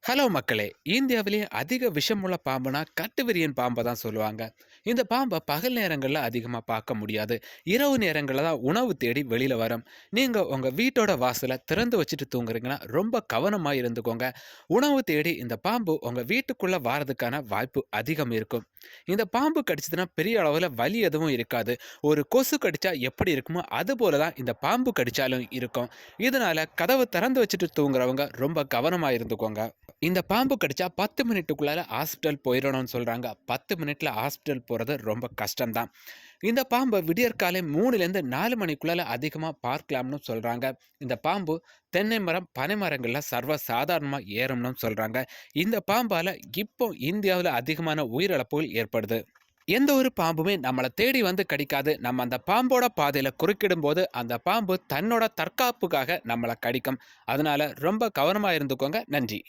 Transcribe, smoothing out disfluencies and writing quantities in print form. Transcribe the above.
Hello மக்களே! இந்தியாவிலேயே அதிக விஷமுள்ள பாம்புனா கட்டுவிரியன் பாம்ப தான் சொல்லுவாங்க. இந்த பாம்ப பகல் நேரங்கள்ல அதிகமா பார்க்க முடியாது. இரவு நேரங்கள்ல தான் உணவு தேடி வெளியில வரும். நீங்க உங்க வீட்டோட வாசல திறந்து வச்சுட்டு தூங்குறீங்கன்னா, ரொம்ப கவனமா இருந்துக்கோங்க. உணவு தேடி இந்த பாம்பு உங்க வீட்டுக்குள்ள வாரதுக்கான வாய்ப்பு அதிகம் இருக்கும். இந்த பாம்பு கடிச்சதுன்னா பெரிய அளவுல வலி எதுவும் இருக்காது. ஒரு கொசு கடிச்சா எப்படி இருக்குமோ, அதுபோல தான் இந்த பாம்பு கடிச்சாலும் இருக்கும். இதனால கதவ திறந்து வச்சுட்டு தூங்குறவங்க ரொம்ப கவனமா இருந்துக்கோங்க. இந்த பாம்பு கடிச்சா 10 மினிட்டுக்குள்ளார ஹாஸ்பிட்டல் போயிரணும்னு சொல்றாங்க. 10 மினிட்ல ஹாஸ்பிட்டல் போறது ரொம்ப கஷ்டம் தான். இந்த பாம்ப விடியற்காலை 3லேருந்து 4 மணிக்குள்ளால அதிகமா பார்க்கலாம்னு சொல்றாங்க. இந்த பாம்பு தென்னை மரம், பனை மரங்கள்ல சர்வ சாதாரணமா ஏறும்னு சொல்றாங்க. இந்த பாம்பால இப்போ இந்தியாவுல அதிகமான உயிரிழப்புகள் ஏற்படுது. எந்த ஒரு பாம்புமே நம்மள தேடி வந்து கடிக்காது. நம்ம அந்த பாம்போட பாதையில குறுக்கிடும்போது, அந்த பாம்பு தன்னோட தற்காப்புக்காக நம்மள கடிக்கும். அதனால ரொம்ப கவனமா இருந்துக்கோங்க. நன்றி.